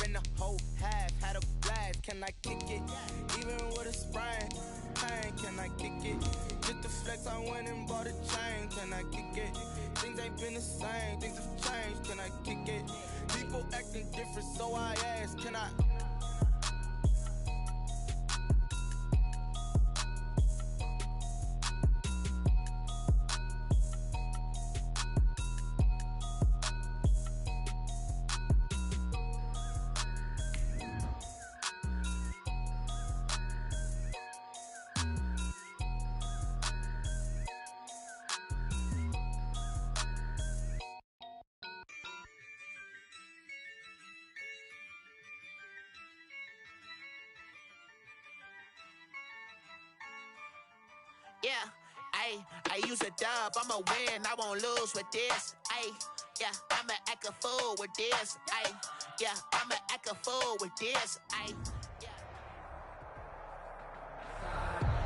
in the whole half, had a blast. Can I kick it? Even with a sprain, pain, can I kick it? Just the flex, I went and bought a chain. Can I kick it? Things ain't been the same, things have changed. Can I kick it? People acting different, so I ask, can I? Yeah, I use a dub, I'ma win, I won't lose with this. Yeah, I'ma act a fool with this. Yeah, I'ma act a fool with this.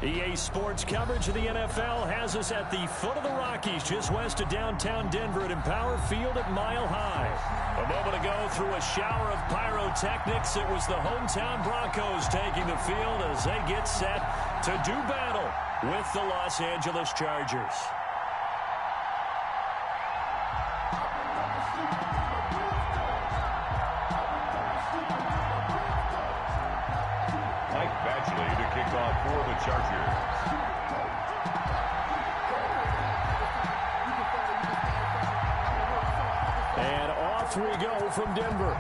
EA Sports coverage of the NFL has us at the foot of the Rockies, just west of downtown Denver at Empower Field at Mile High. A moment ago, through a shower of pyrotechnics, it was the hometown Broncos taking the field as they get set to do battle with the Los Angeles Chargers. To kick off for the Chargers. And off we go from Denver.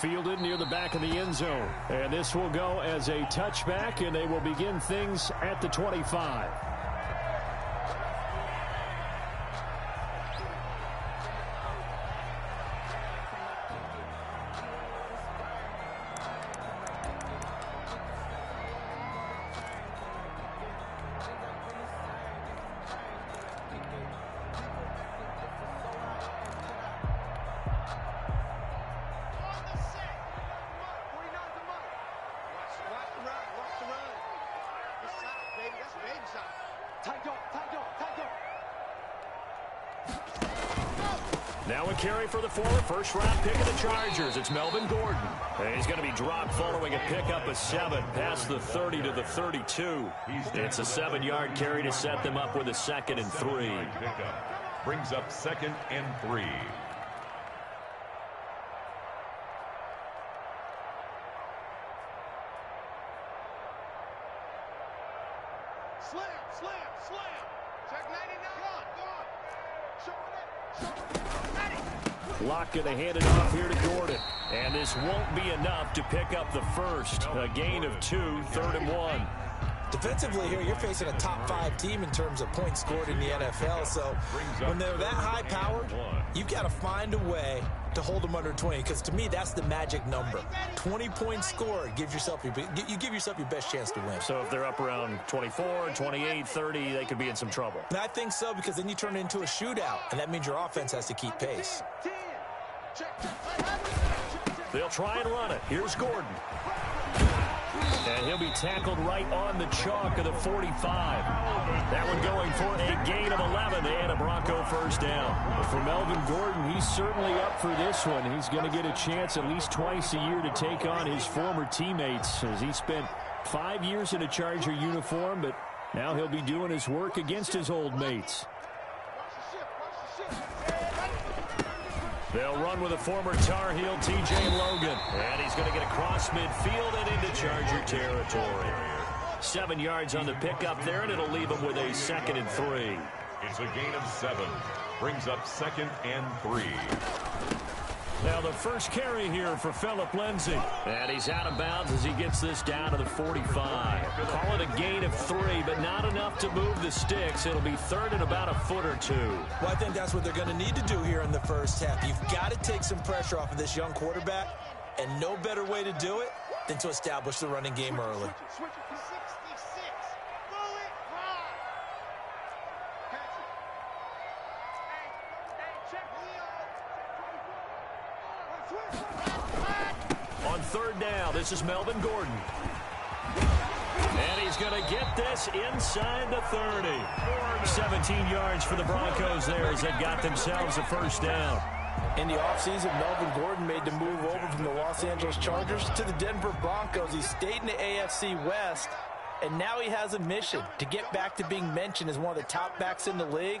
Fielded near the back of the end zone. And this will go as a touchback, and they will begin things at the 25. Now a carry for the former first-round pick of the Chargers. It's Melvin Gordon. And he's going to be dropped following a pickup of 7 past the 30 to the 32. It's a 7-yard carry to set them up with a 2nd and 3. Brings up 2nd and 3. Slam, slam, slam. Check 99. Gone. Showing it. Lock going to hand it off here to Gordon. And this won't be enough to pick up the first. A gain of 2, 3rd and 1. Defensively here, you're facing a top 5 team in terms of points scored in the NFL. So when they're that high-powered, you've got to find a way to hold them under 20. Because to me, that's the magic number. 20 points scored gives yourself you give yourself your best chance to win. So if they're up around 24, 28, 30, they could be in some trouble. And I think so, because then you turn it into a shootout, and that means your offense has to keep pace. They'll try and run it. Here's Gordon. And he'll be tackled right on the chalk of the 45. That one going for a gain of 11 and a Bronco first down. But for Melvin Gordon, he's certainly up for this one. He's going to get a chance at least twice a year to take on his former teammates, as he spent 5 years in a Charger uniform, but now he'll be doing his work against his old mates. They'll run with a former Tar Heel, T.J. Logan. And he's going to get across midfield and into Charger territory. 7 yards on the pickup there, and it'll leave him with a 2nd and 3. It's a gain of 7. Brings up 2nd and 3. Now the first carry here for Phillip Lindsay. And he's out of bounds as he gets this down to the 45. Call it a gain of 3, but not enough to move the sticks. It'll be 3rd and about a foot or 2. Well, I think that's what they're going to need to do here in the first half. You've got to take some pressure off of this young quarterback, and no better way to do it than to establish the running game early. On 3rd down, this is Melvin Gordon. And he's going to get this inside the 30. 17 yards for the Broncos there as they got themselves a first down. In the offseason, Melvin Gordon made the move over from the Los Angeles Chargers to the Denver Broncos. He stayed in the AFC West, and now he has a mission to get back to being mentioned as one of the top backs in the league.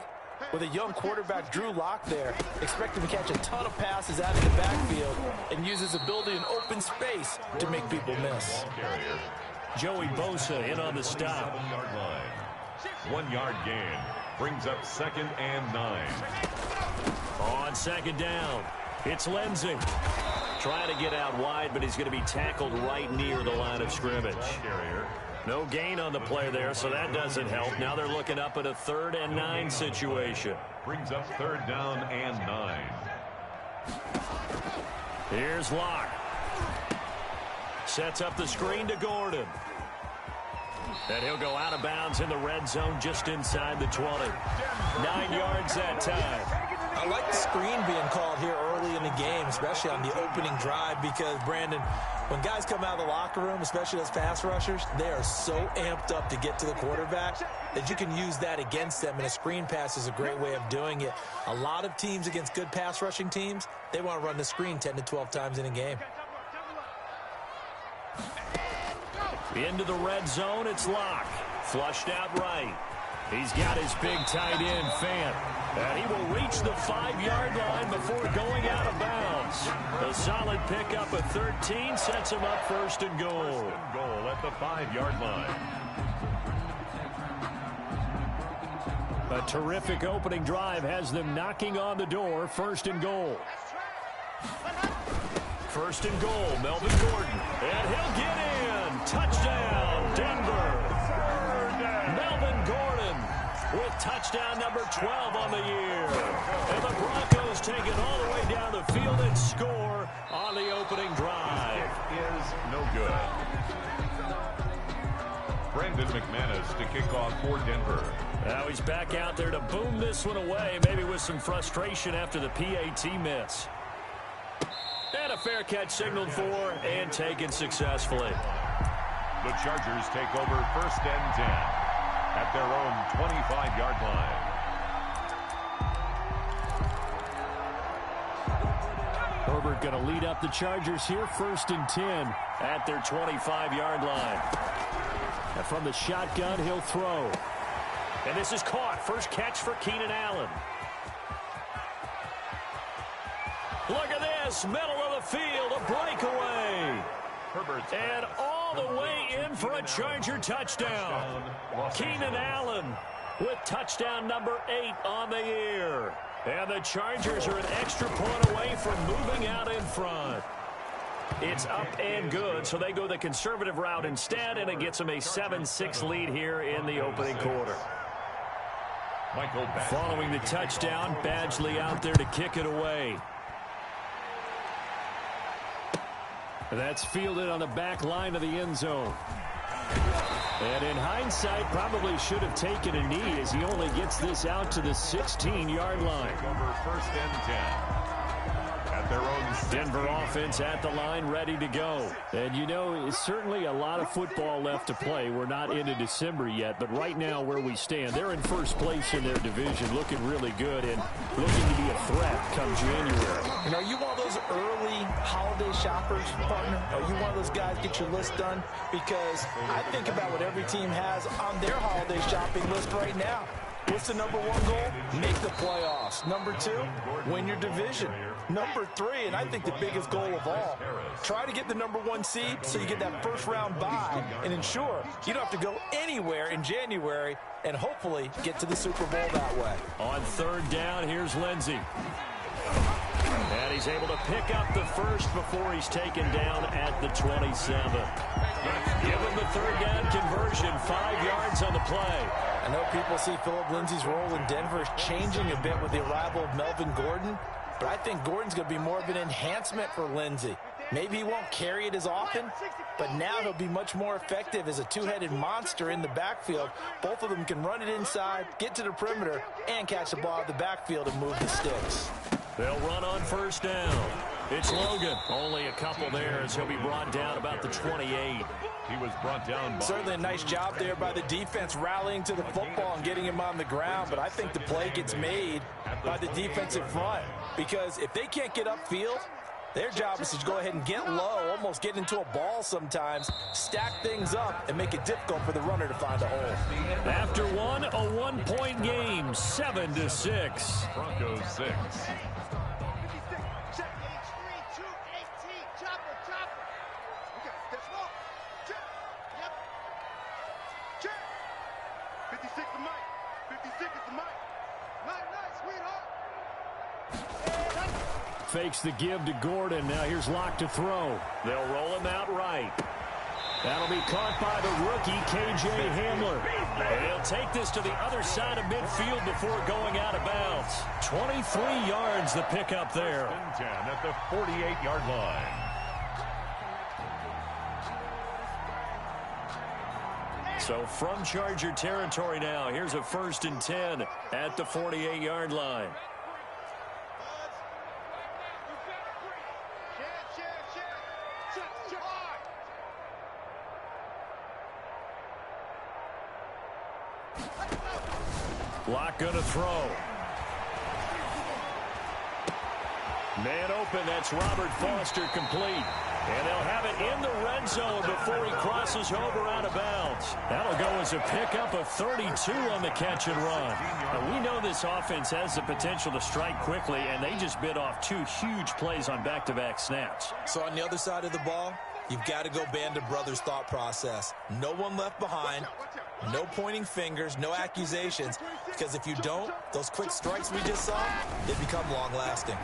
With a young quarterback, Drew Lock there, expect him to catch a ton of passes out of the backfield and use his ability in open space to make people miss. Joey Bosa in on the stop. 1 yard gain. Brings up 2nd and 9. On 2nd down, it's Lindsey. Trying to get out wide, but he's going to be tackled right near the line of scrimmage. No gain on the play there, so that doesn't help. Now they're looking up at a 3rd and 9 situation. Brings up 3rd down and 9. Here's Locke. Sets up the screen to Gordon. And he'll go out of bounds in the red zone just inside the 20. 9 yards that time. I like the screen being called here early in the game, especially on the opening drive, because, Brandon, when guys come out of the locker room, especially those pass rushers, they are so amped up to get to the quarterback that you can use that against them, and a screen pass is a great way of doing it. A lot of teams against good pass rushing teams, they want to run the screen 10 to 12 times in a game. Into the red zone, it's Locke. Flushed out right. He's got his big tight end, Fant. And he will reach the 5-yard line before going out of bounds. A solid pickup at 13 sets him up 1st and goal. Goal at the 5-yard line. A terrific opening drive has them knocking on the door. 1st and goal. 1st and goal, Melvin Gordon. And he'll get in. Touchdown, Denver. Melvin Gordon with touchdown number 12 on the year. And the Broncos take it all the way down the field and score on the opening drive. Is no good. Brandon McManus to kick off for Denver. Now he's back out there to boom this one away, maybe with some frustration after the PAT miss. And a fair catch signaled for and taken successfully. The Chargers take over 1st and 10 at their own 25-yard line. Herbert going to lead up the Chargers here, 1st and 10 at their 25-yard line. And from the shotgun, he'll throw. And this is caught. First catch for Keenan Allen. Look at this, middle of the field, a breakaway. And all the way in for a Charger touchdown. Keenan Allen with touchdown number 8 on the year. And the Chargers are an extra point away from moving out in front. It's up and good, so they go the conservative route instead, and it gets them a 7-6 lead here in the opening quarter. Following the touchdown, Badgley out there to kick it away. That's fielded on the back line of the end zone. And in hindsight, probably should have taken a knee as he only gets this out to the 16-yard line. Over 1st and 10. At their own Denver offense at the line, ready to go. And you know, it's certainly a lot of football left to play. We're not into December yet, but right now where we stand, they're in 1st place in their division, looking really good and looking to be a threat come January. And are you one of those early holiday shoppers, partner? Are you one of those guys get your list done? Because I think about what every team has on their holiday shopping list right now. What's the number 1 goal? Make the playoffs. Number 2, win your division. Number 3, and I think the biggest goal of all, try to get the number 1 seed so you get that first-round bye and ensure you don't have to go anywhere in January and hopefully get to the Super Bowl that way. On 3rd down, here's Lindsey. And he's able to pick up the first before he's taken down at the 27. Given the 3rd down conversion, 5 yards on the play. I know people see Phillip Lindsay's role in Denver is changing a bit with the arrival of Melvin Gordon, but I think Gordon's going to be more of an enhancement for Lindsay. Maybe he won't carry it as often, but now he'll be much more effective as a two-headed monster in the backfield. Both of them can run it inside, get to the perimeter, and catch the ball out of the backfield and move the sticks. They'll run on 1st down. It's Logan. Only a couple there as he'll be brought down about the 28. He was brought down by... Certainly a nice job there by the defense rallying to the football and getting him on the ground, but I think the play gets made by the defensive front because if they can't get upfield, their job is to go ahead and get low, almost get into a ball sometimes, stack things up, and make it difficult for the runner to find a hole. After one, a one-point game, 7-6. Broncos 6. Fakes the give to Gordon. Now here's Locke to throw. They'll roll him out right. That'll be caught by the rookie, K.J. Hamler. And he'll take this to the other side of midfield before going out of bounds. 23 yards the pickup there. 10 at the 48-yard line. So from Charger territory now, here's a 1st and 10 at the 48-yard line. Locke gonna throw. Man open, that's Robert Foster complete. And they'll have it in the red zone before he crosses over out of bounds. That'll go as a pickup of 32 on the catch and run. Now, we know this offense has the potential to strike quickly, and they just bit off 2 huge plays on back-to-back snaps. So on the other side of the ball, you've got to go Band of Brothers thought process. No one left behind. No pointing fingers, no accusations, because if you don't, those quick strikes we just saw, they become long-lasting.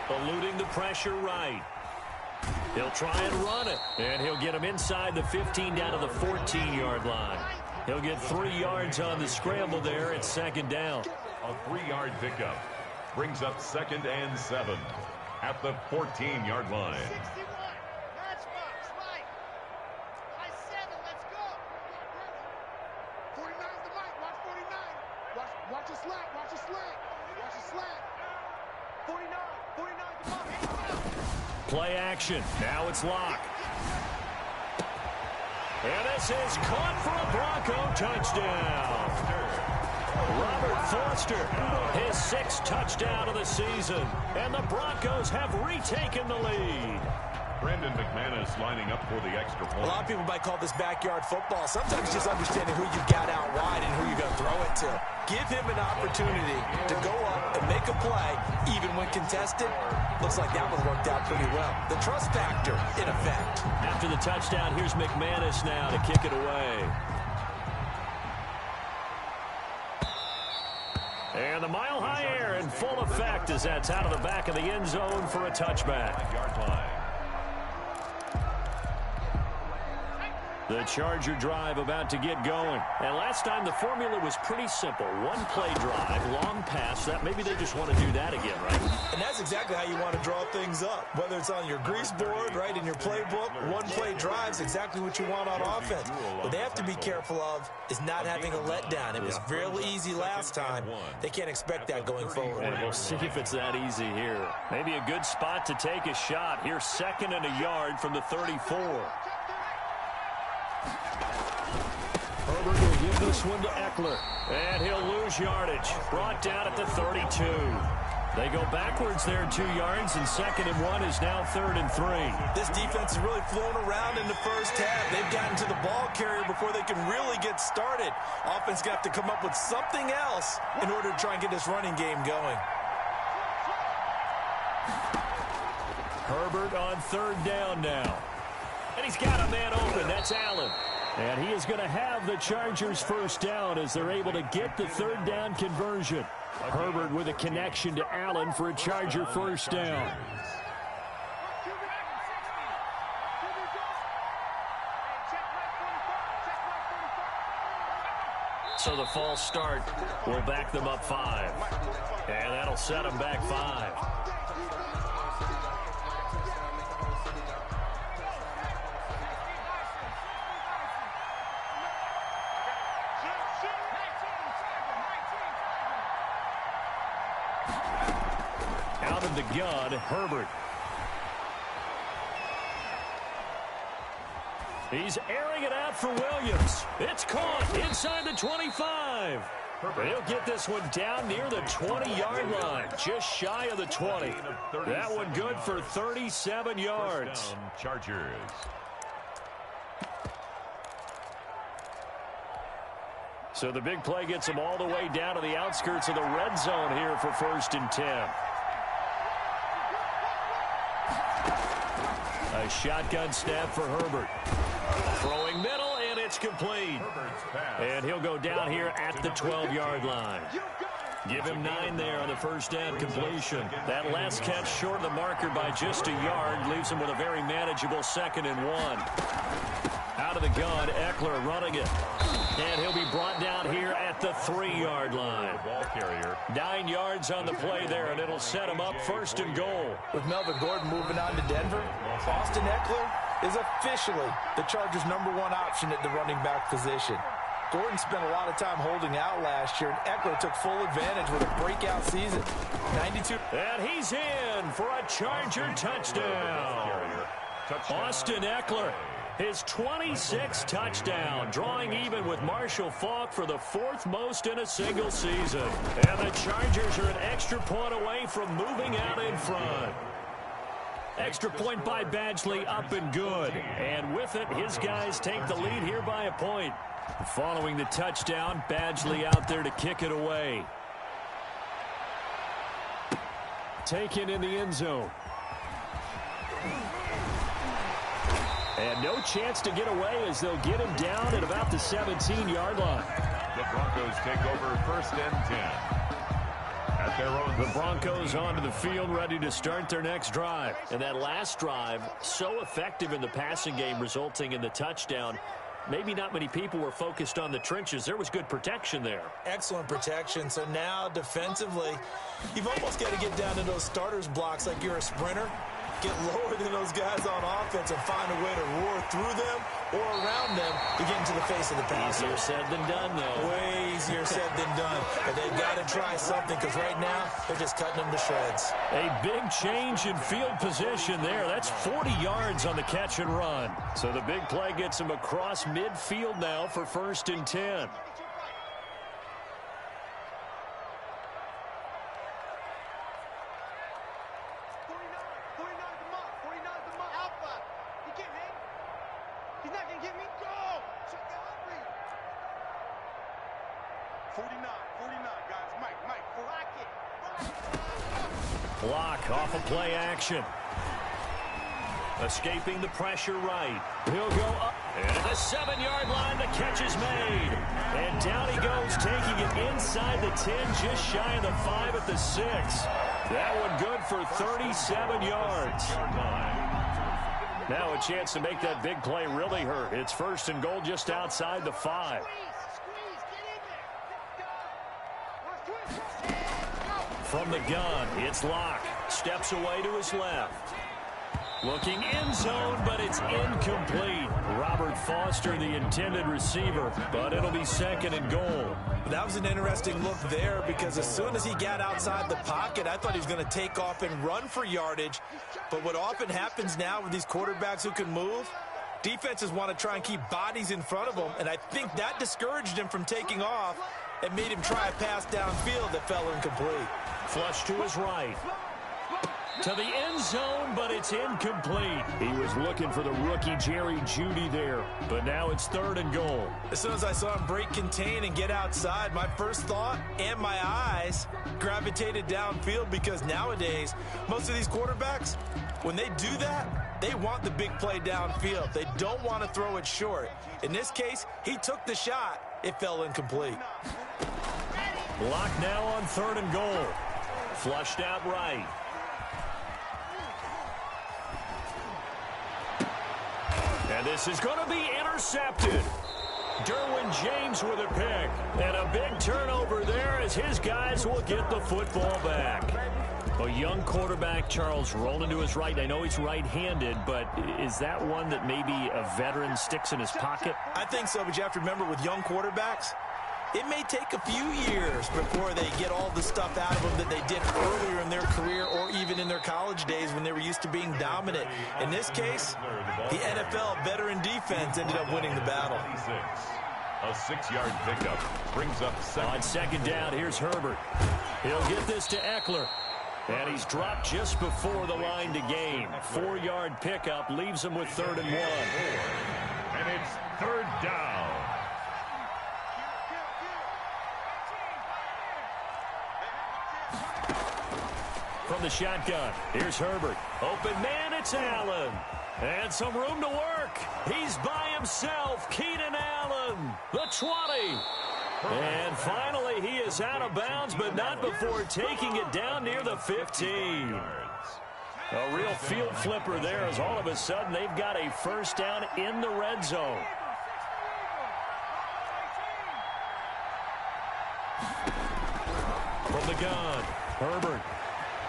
Eluding the pressure right. He'll try and run it, and he'll get him inside the 15 down to the 14-yard line. He'll get 3 yards on the scramble there at 2nd down. A 3-yard pickup brings up 2nd and 7 at the 14-yard line. 49, come on. Play action. Now it's Locke. And this is caught for a Bronco touchdown. Robert Foster, his 6th touchdown of the season. And the Broncos have retaken the lead. Brandon McManus lining up for the extra point. A lot of people might call this backyard football. Sometimes just understanding who you got out wide and who you're going to throw it to. Give him an opportunity to go up and make a play, even when contested. Looks like that one worked out pretty well. The trust factor, in effect. After the touchdown, here's McManus now to kick it away. And the mile-high air in full effect as that's out of the back of the end zone for a touchback. 5-yard line. The Charger drive about to get going. And last time the formula was pretty simple. 1 play drive, long pass. That maybe they just want to do that again, right? And that's exactly how you want to draw things up. Whether it's on your grease board, right, in your playbook, 1 play drive's exactly what you want on offense. What they have to be careful of is not having a letdown. It was real easy last time. They can't expect that going forward. And we'll see if it's that easy here. Maybe a good spot to take a shot. Here's 2nd and a yard from the 34. Herbert will give this one to Eckler. And he'll lose yardage. Brought down at the 32. They go backwards there 2 yards, and 2nd and 1 is now 3rd and 3. This defense is really flown around in the first half. They've gotten to the ball carrier before they can really get started. Offense going to have to come up with something else in order to try and get this running game going. Herbert on 3rd down now. And he's got a man open. That's Allen. And he is going to have the Chargers 1st down as they're able to get the 3rd down conversion. Herbert with a connection to Allen for a Charger 1st down. So the false start will back them up 5. And that'll set them back 5. Out of the gun, Herbert. He's airing it out for Williams. It's caught inside the 25. He'll get this one down near the 20-yard line, just shy of the 20. That one good for 37 yards. Chargers. So the big play gets him all the way down to the outskirts of the red zone here for 1st and 10. A shotgun snap for Herbert. Throwing middle, and it's complete. And he'll go down here at the 12-yard line. Give him 9 there on the first down completion. That last catch short of the marker by just a yard leaves him with a very manageable 2nd and 1. Out of the gun, Eckler running it. And he'll be brought down here at the 3-yard line. Ball carrier. 9 yards on the play there, and it'll set him up 1st and goal. With Melvin Gordon moving on to Denver, Austin Eckler is officially the Chargers' #1 option at the running back position. Gordon spent a lot of time holding out last year, and Eckler took full advantage with a breakout season. 92. And he's in for a Charger touchdown. Austin Eckler, his 26th touchdown, drawing even with Marshall Faulk for the 4th most in a single season. And the Chargers are an extra point away from moving out in front. Extra point by Badgley, up and good. And with it, his guys take the lead here by a point. Following the touchdown, Badgley out there to kick it away. Taken in the end zone. And no chance to get away as they'll get him down at about the 17-yard line. The Broncos take over 1st and 10. At their own. The Broncos onto the field, ready to start their next drive. And that last drive, so effective in the passing game, resulting in the touchdown. Maybe not many people were focused on the trenches. There was good protection there. Excellent protection. So now, defensively, you've almost got to get down to those starters blocks like you're a sprinter. Get lower than those guys on offense and find a way to roar through them or around them to get into the face of the pass. Easier said than done, though. Way easier said than done. But they've got to try something because right now they're just cutting them to shreds. A big change in field position there. That's 40 yards on the catch and run. So the big play gets him across midfield now for 1st and 10. Block off of play action. Escaping the pressure right. He'll go up. And the 7-yard line, the catch is made. And down he goes, taking it inside the 10, just shy of the 5 at the 6. That one good for 37 yards. Now a chance to make that big play really hurt. It's 1st and goal just outside the 5. From the gun, it's Locke. Steps away to his left. Looking end zone, but it's incomplete. Robert Foster, the intended receiver, but it'll be 2nd and goal. That was an interesting look there because as soon as he got outside the pocket, I thought he was going to take off and run for yardage. But what often happens now with these quarterbacks who can move, defenses want to try and keep bodies in front of them, and I think that discouraged him from taking off and made him try a pass downfield that fell incomplete. Flush to his right. To the end zone, but it's incomplete. He was looking for the rookie Jerry Jeudy there, but now it's 3rd and goal. As soon as I saw him break contain and get outside, my first thought and my eyes gravitated downfield because nowadays, most of these quarterbacks, when they do that, they want the big play downfield. They don't want to throw it short. In this case, he took the shot. It fell incomplete. Block now on 3rd and goal. Flushed out right. And this is going to be intercepted. Derwin James with a pick. And a big turnover there as his guys will get the football back. A young quarterback, Charles, rolling to his right. I know he's right-handed, but is that one that maybe a veteran sticks in his pocket? I think so, but you have to remember with young quarterbacks, It may take a few years before they get all the stuff out of them that they did earlier in their career or even in their college days when they were used to being dominant. In this case, the NFL veteran defense ended up winning the battle. A 6-yard pickup brings up second. On second down, here's Herbert. He'll get this to Eckler. And he's dropped just before the line to gain. 4-yard pickup leaves him with 3rd and 1. And it's 3rd down. From the shotgun, here's Herbert. Open man, it's Allen. And some room to work. He's by himself. Keenan Allen, the 20. And finally, he is out of bounds, but not before taking it down near the 15. A real field flipper there as all of a sudden they've got a first down in the red zone. From the gun, Herbert.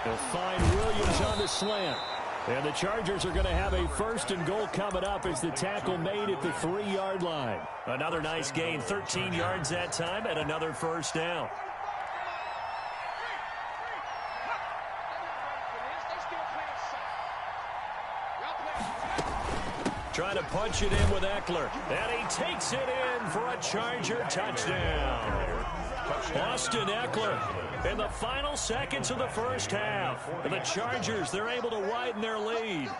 He'll find Williams on the slant. And the Chargers are going to have a 1st and goal coming up as the tackle made at the 3-yard line. Another nice gain, 13 yards that time, and another first down. Trying to punch it in with Eckler. And he takes it in for a Charger touchdown. Austin Eckler in the final seconds of the first half. And the Chargers, they're able to widen their lead.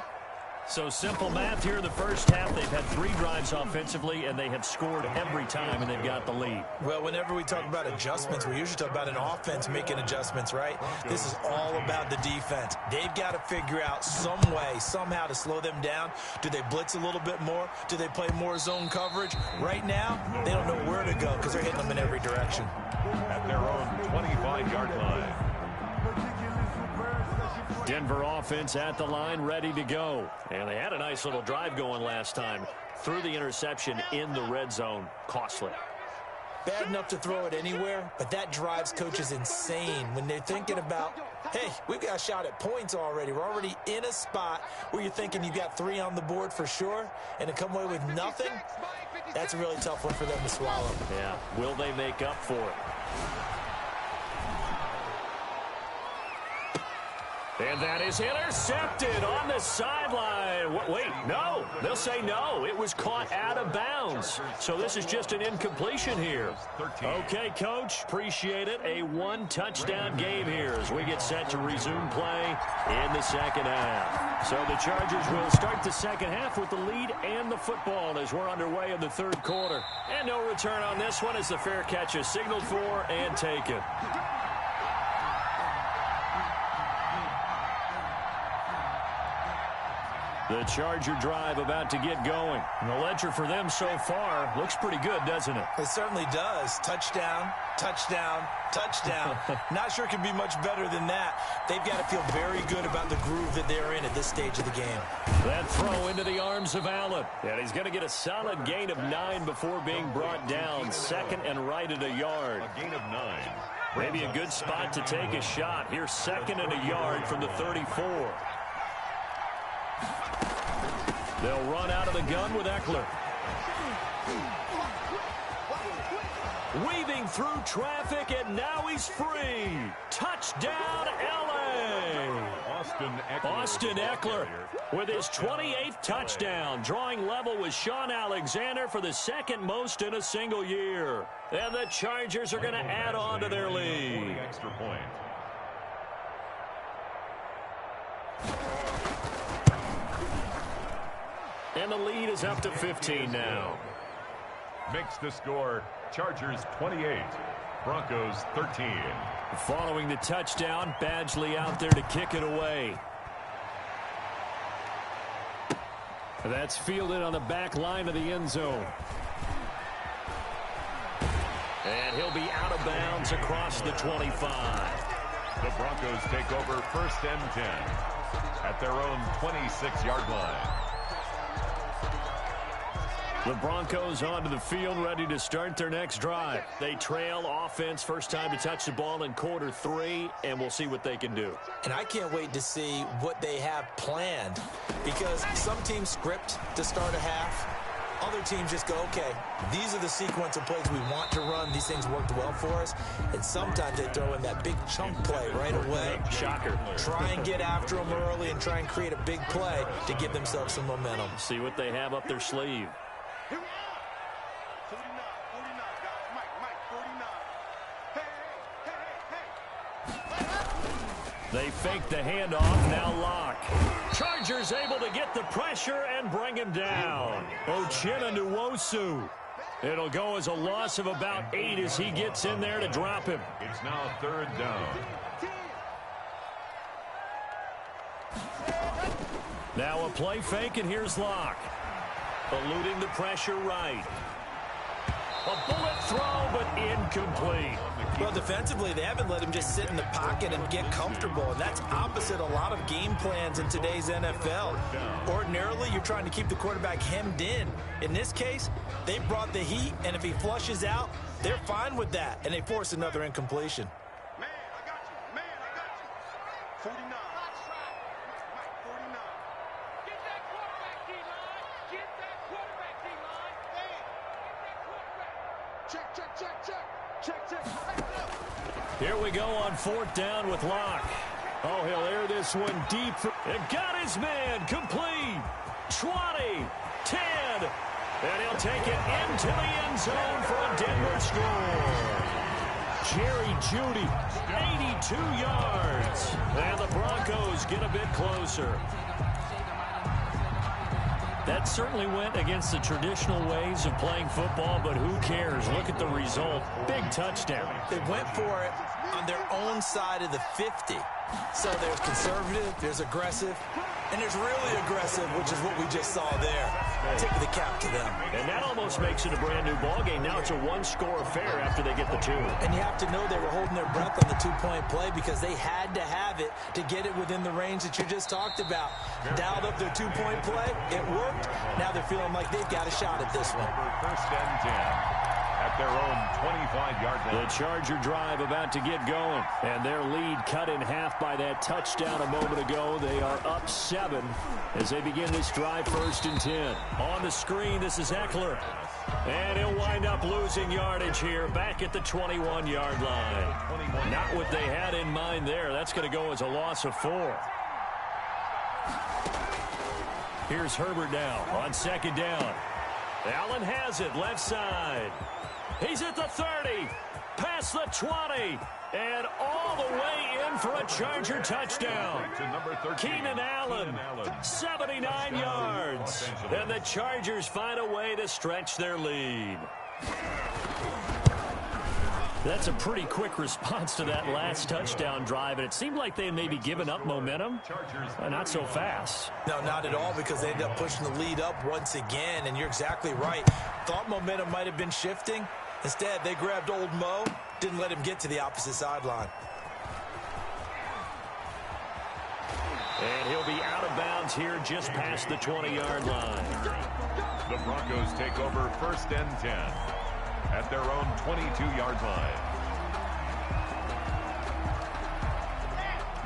So simple math here in the first half. They've had 3 drives offensively, and they have scored every time, and they've got the lead. Well, whenever we talk about adjustments, we usually talk about an offense making adjustments, right? This is all about the defense. They've got to figure out some way, somehow to slow them down. Do they blitz a little bit more? Do they play more zone coverage? Right now, they don't know where to go because they're hitting them in every direction. At their own 25-yard line. Denver offense at the line, ready to go. And they had a nice little drive going last time. Threw the interception in the red zone. Costly. Bad enough to throw it anywhere, but that drives coaches insane when they're thinking about, hey, we've got a shot at points already. We're already in a spot where you're thinking you've got 3 on the board for sure, and to come away with nothing, that's a really tough one for them to swallow. Yeah, will they make up for it? And that is intercepted on the sideline. Wait, no. They'll say no. It was caught out of bounds. So this is just an incompletion here. Okay, Coach. Appreciate it. A 1-touchdown game here as we get set to resume play in the second half. So the Chargers will start the second half with the lead and the football as we're underway in the 3rd quarter. And no return on this one as the fair catch is signaled for and taken. The Charger drive about to get going. And the ledger for them so far looks pretty good, doesn't it? It certainly does. Touchdown, touchdown, touchdown. Not sure it can be much better than that. They've got to feel very good about the groove that they're in at this stage of the game. That throw into the arms of Allen. And he's going to get a solid gain of 9 before being brought down. 2nd and right at a yard. A gain of 9. Maybe a good spot to take a shot. Here's 2nd and a yard from the 34. They'll run out of the gun with Eckler. Weaving through traffic, and now he's free. Touchdown, L.A. Austin Eckler with his 28th touchdown, drawing level with Sean Alexander for the 2nd most in a single year. And the Chargers are going to add on to their lead. Extra point. And the lead is up to 15 now. Makes the score Chargers 28, Broncos 13. Following the touchdown, Badgley out there to kick it away. That's fielded on the back line of the end zone. And he'll be out of bounds across the 25. The Broncos take over 1st and 10 at their own 26-yard line. The Broncos onto the field, ready to start their next drive. They trail offense, first time to touch the ball in quarter 3, and we'll see what they can do. And I can't wait to see what they have planned, because some teams script to start a half, other teams just go, okay, these are the sequence of plays we want to run. These things worked well for us. And sometimes they throw in that big chunk play right away. Shocker. Try and get after them early and try and create a big play to give themselves some momentum. See what they have up their sleeve. Here we are. 49, 49, guys. Mike, 49. Hey. They fake the handoff, now Locke. Chargers able to get the pressure and bring him down. Uchenna Nwosu. It'll go as a loss of about 8 as he gets in there to drop him. It's now 3rd down. Now a play fake, and here's Locke. Eluding the pressure right. A bullet throw, but incomplete. Well, defensively, they haven't let him just sit in the pocket and get comfortable, and that's opposite a lot of game plans in today's NFL. Ordinarily, you're trying to keep the quarterback hemmed in. In this case, they brought the heat, and if he flushes out, they're fine with that, and they force another incompletion. Man, I got you. Man, I got you. 49. Mike, 49. Get that quarterback, D-line. Get that quarterback, D-line. Man, get that quarterback. Check. Here we go on 4th down with Locke. Oh, he'll air this one deep. And got his man complete. 20, 10. And he'll take it into the end zone for a Denver score. Jerry Jeudy, 82 yards. And the Broncos get a bit closer. That certainly went against the traditional ways of playing football, but who cares? Look at the result. Big touchdown. They went for it on their own side of the 50. So there's conservative, there's aggressive, and there's really aggressive, which is what we just saw there. Tip of the cap to them. And that almost makes it a brand-new ballgame. Now it's a one-score affair after they get the 2. And you have to know they were holding their breath on the 2-point play because they had to have it to get it within the range that you just talked about. Dialed up their 2-point play. It worked. Now they're feeling like they've got a shot at this one. 1st and 10. At their own 25-yard line. The Charger drive about to get going. And their lead cut in half by that touchdown a moment ago. They are up 7 as they begin this drive 1st and 10. On the screen, this is Eckler. And he'll wind up losing yardage here back at the 21-yard line. Not what they had in mind there. That's going to go as a loss of 4. Here's Herbert now on 2nd down. Allen has it left side. He's at the 30, past the 20, and all the way in for a Charger touchdown. Keenan Allen, 79 yards. And the Chargers find a way to stretch their lead. That's a pretty quick response to that last touchdown drive, and it seemed like they had maybe given up momentum. Not so fast. No, not at all, because they ended up pushing the lead up once again, and you're exactly right. Thought momentum might have been shifting. Instead, they grabbed old Mo, didn't let him get to the opposite sideline. And he'll be out of bounds here just past the 20-yard line. The Broncos take over 1st and 10 at their own 22-yard line.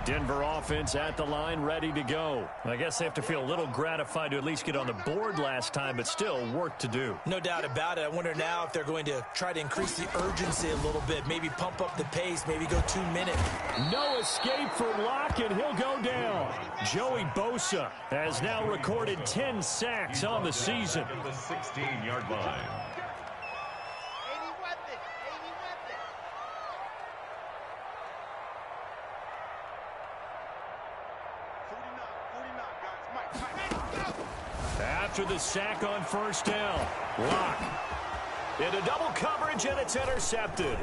Denver offense at the line, ready to go. I guess they have to feel a little gratified to at least get on the board last time, but still work to do. No doubt about it. I wonder now if they're going to try to increase the urgency a little bit, maybe pump up the pace, maybe go 2 minutes. No escape for Locke, and he'll go down. Joey Bosa has now recorded 10 sacks on the season. At the 16-yard line. After the sack on 1st down, Locke into double coverage, and it's intercepted.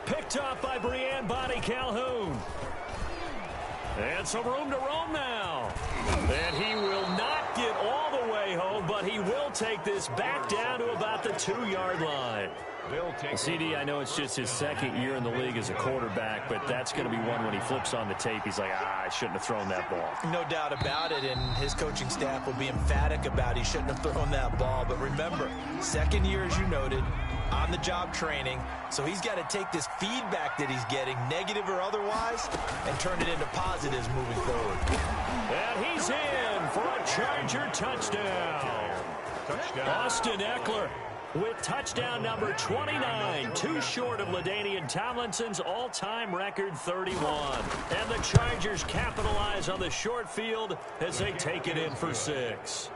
Picked off by Breanne Bonnie Calhoun. And some room to roam now. And he will not get all the way home, but he will take this back down to about the 2-yard line. CD, I know it's just his 2nd year in the league as a quarterback, but that's going to be one when he flips on the tape. He's like, I shouldn't have thrown that ball. No doubt about it, and his coaching staff will be emphatic about he shouldn't have thrown that ball. But remember, 2nd year, as you noted, on-the-job training, so he's got to take this feedback that he's getting, negative or otherwise, and turn it into positives moving forward. And he's in for a Charger touchdown. Touchdown. Austin Eckler with touchdown number 29, too short of LaDainian Tomlinson's all-time record 31. And the Chargers capitalize on the short field as they take it in for 6.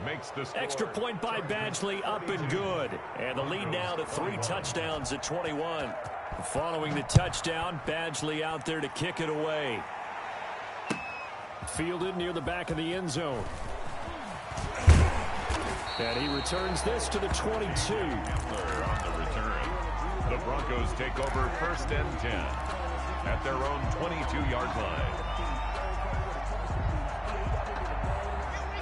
Makes the score. Extra point by Badgley, up and good. And the lead now to 3 touchdowns at 21. Following the touchdown, Badgley out there to kick it away. Fielded near the back of the end zone. And he returns this to the 22. On the return. The Broncos take over 1st and 10 at their own 22-yard line.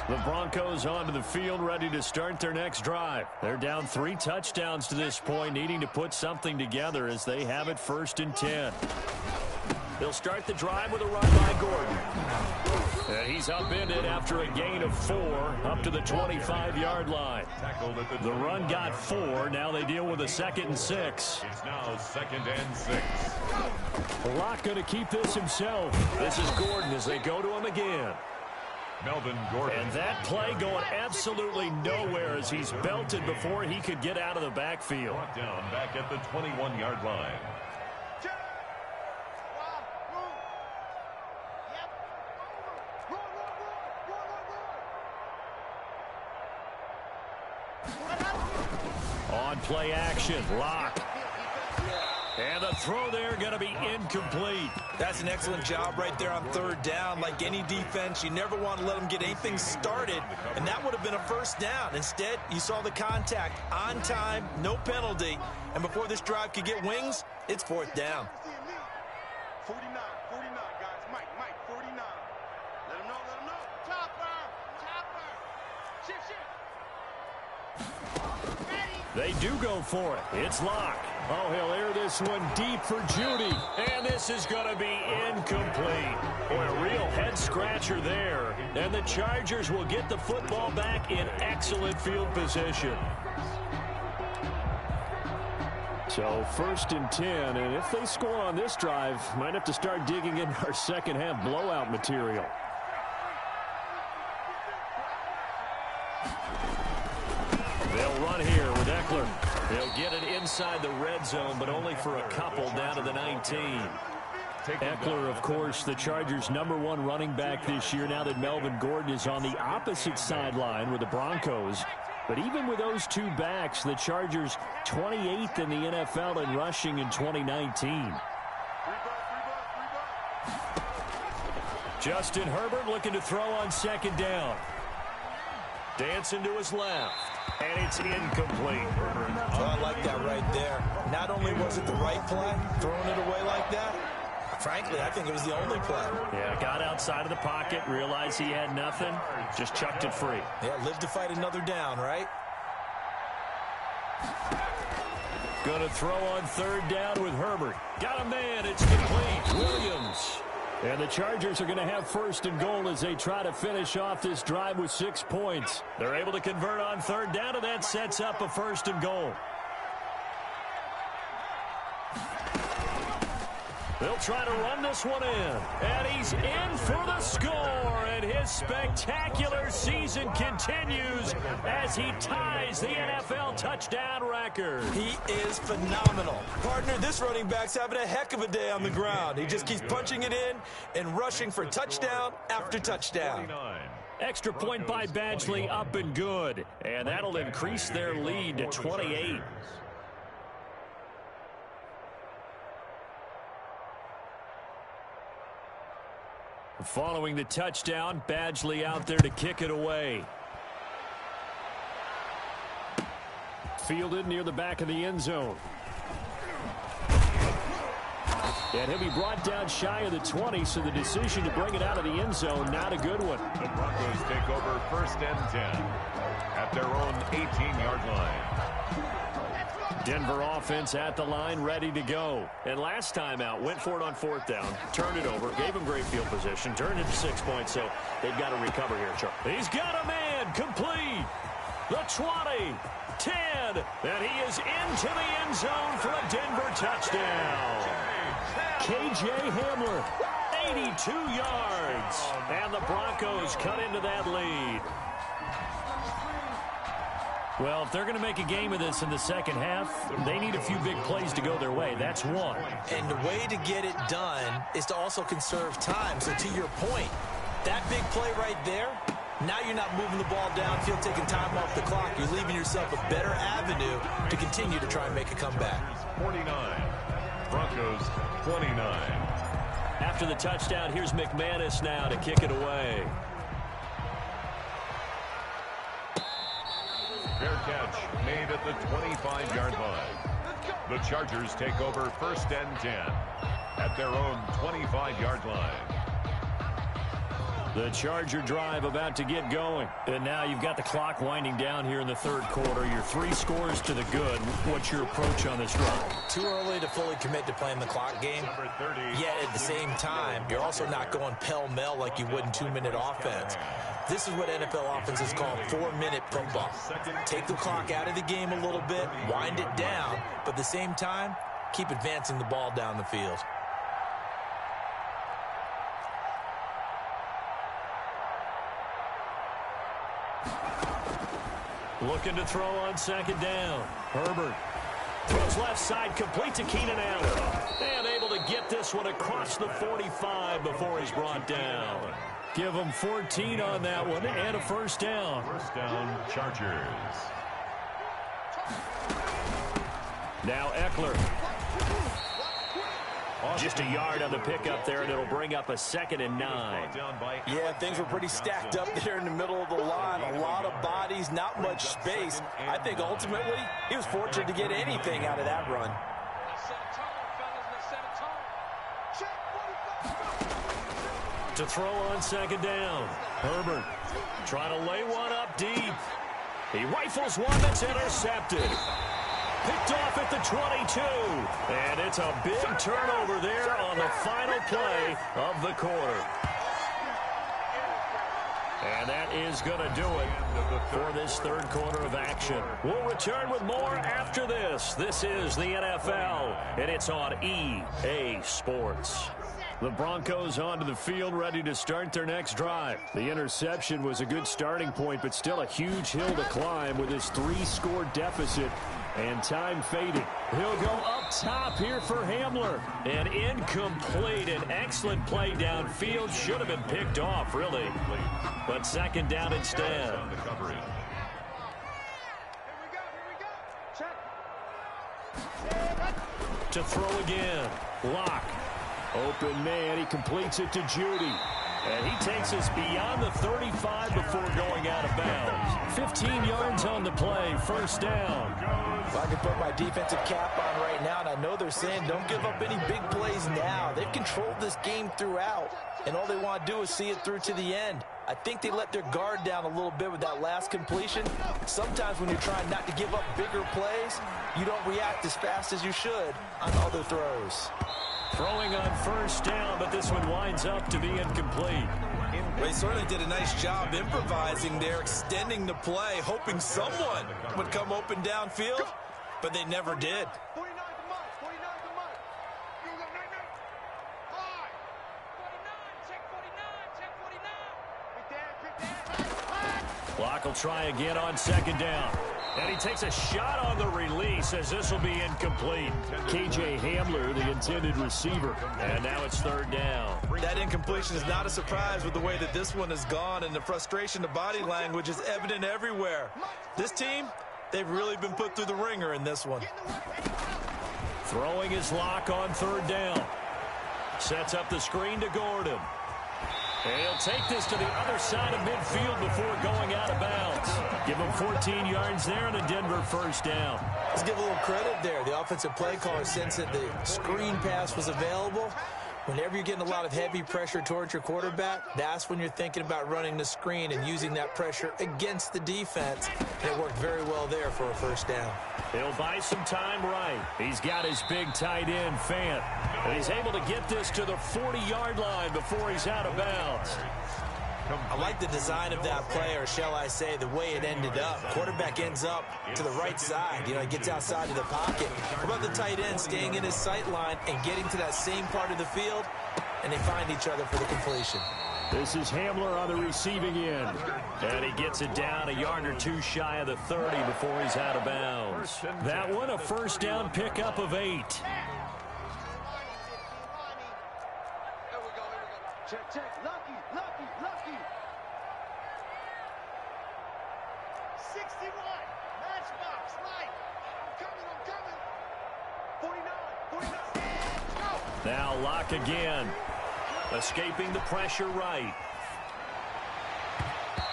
The Broncos onto the field, ready to start their next drive. They're down 3 touchdowns to this point, needing to put something together as they have it 1st and 10. They'll start the drive with a run by Gordon. And he's upended after a gain of 4 up to the 25-yard line. The run got 4. Now they deal with a 2nd and 6. It's now 2nd and 6. Locke going to keep this himself. This is Gordon as they go to him again. Melvin Gordon. And that play going absolutely nowhere as he's belted before he could get out of the backfield. Brought down back at the 21-yard line. On play action, Locke. And the throw there going to be incomplete. That's an excellent job right there on 3rd down. Like any defense, you never want to let them get anything started, and that would have been a 1st down. Instead, you saw the contact on time, no penalty, and before this drive could get wings, it's 4th down. 49, guys. Mike, 49. Let him know. Chopper. Shift. They do go for it. It's Locke. Oh, he'll air this one deep for Judy. And this is going to be incomplete. Boy, a real head-scratcher there. And the Chargers will get the football back in excellent field position. So 1st and 10, and if they score on this drive, might have to start digging in our second-half blowout material. They'll run here with Eckler. They'll get it inside the red zone, but only for a couple down to the 19. Eckler, of course, the Chargers' #1 running back this year now that Melvin Gordon is on the opposite sideline with the Broncos. But even with those 2 backs, the Chargers 28th in the NFL in rushing in 2019. Justin Herbert looking to throw on 2nd down. Dancing to his left. And it's incomplete. Well, I like that right there. Not only was it the right play, throwing it away like that, frankly, I think it was the only play. Yeah, got outside of the pocket, realized he had nothing, just chucked it free. Yeah, live to fight another down, right? Going to throw on 3rd down with Herbert. Got a man, it's complete. Williams. And the Chargers are going to have 1st and goal as they try to finish off this drive with 6 points. They're able to convert on 3rd down, and that sets up a 1st and goal. They'll try to run this one in. And he's in for the score. And his spectacular season continues as he ties the NFL touchdown record. He is phenomenal. Partner, this running back's having a heck of a day on the ground. He just keeps punching it in and rushing for touchdown after touchdown. Extra point by Badgley, up and good. And that'll increase their lead to 28. Following the touchdown, Badgley out there to kick it away. Fielded near the back of the end zone. And he'll be brought down shy of the 20, so the decision to bring it out of the end zone, not a good one. The Broncos take over 1st and 10 at their own 18-yard line. Denver offense at the line, ready to go. And last time out, went for it on 4th down, turned it over, gave him great field position, turned it to 6 points, so they've got to recover here, Chuck. He's got a man, complete. The 20, 10, and he is into the end zone for a Denver touchdown. K.J. Hamler, 82 yards, and the Broncos cut into that lead. Well, if they're going to make a game of this in the second half, they need a few big plays to go their way. That's one. And the way to get it done is to also conserve time. So to your point, that big play right there, now you're not moving the ball downfield, taking time off the clock. You're leaving yourself a better avenue to continue to try and make a comeback. 49. Broncos 29. After the touchdown, here's McManus now to kick it away. Fair catch made at the 25-yard line. The Chargers take over 1st and 10 at their own 25-yard line. The Charger drive about to get going. And now you've got the clock winding down here in the third quarter. Your 3 scores to the good. What's your approach on this drive? Too early to fully commit to playing the clock game. Yet at the same time, you're also not going pell-mell like you would in 2-minute offense. This is what NFL offenses call 4-minute football. Take the clock out of the game a little bit, wind it down, but at the same time, keep advancing the ball down the field. Looking to throw on 2nd down. Herbert throws left side, complete to Keenan Allen. And able to get this one across the 45 before he's brought down. Give him 14 on that one and a 1st down. 1st down, Chargers. Now Eckler. Just a yard on the pickup there, and it'll bring up a 2nd and 9. Yeah, things were pretty stacked up there in the middle of the line. A lot of bodies, not much space. I think ultimately he was fortunate to get anything out of that run. To throw on 2nd down. Herbert trying to lay one up deep. He rifles one that's intercepted. Picked off at the 22. And it's a big turnover there on the final play of the quarter. And that is going to do it for this third quarter of action. We'll return with more after this. This is the NFL, and it's on EA Sports. The Broncos onto the field, ready to start their next drive. The interception was a good starting point, but still a huge hill to climb with his 3-score deficit. And time faded. He'll go up top here for Hamler. And incomplete. An excellent play downfield. Should have been picked off, really. But 2nd down instead. To throw again. Lock. Open man. He completes it to Judy. And he takes us beyond the 35 before going out of bounds. 15 yards on the play. 1st down. If I can put my defensive cap on right now, and I know they're saying don't give up any big plays now. They've controlled this game throughout, and all they want to do is see it through to the end. I think they let their guard down a little bit with that last completion. Sometimes when you're trying not to give up bigger plays, you don't react as fast as you should on other throws. Throwing on 1st down, but this one winds up to be incomplete. They certainly did a nice job improvising there, extending the play, hoping someone would come open downfield, but they never did. Block will try again on 2nd down. And he takes a shot on the release as this will be incomplete. KJ Hamler, the intended receiver. And now it's 3rd down. That incompletion is not a surprise with the way that this one has gone, and the frustration, the body language is evident everywhere. This team, they've really been put through the ringer in this one. Throwing his Lock on 3rd down. Sets up the screen to Gordon. And he'll take this to the other side of midfield before going out of bounds. Give him 14 yards there and a Denver 1st down. Let's give a little credit there. The offensive play caller sensed that the screen pass was available. Whenever you're getting a lot of heavy pressure towards your quarterback, that's when you're thinking about running the screen and using that pressure against the defense. And it worked very well there for a 1st down. He'll buy some time right. He's got his big tight end, Fant. And he's able to get this to the 40-yard line before he's out of bounds. I like the design of that play, or shall I say the way it ended up. Quarterback ends up to the right side. You know, he gets outside of the pocket. How about the tight end staying in his sight line and getting to that same part of the field, and they find each other for the completion. This is Hamler on the receiving end. And he gets it down a yard or two shy of the 30 before he's out of bounds. That one a first down pickup of 8. Check, check. Lucky. 61. Matchbox. Right. I'm coming. 49. Go. Now Locke again. Escaping the pressure right.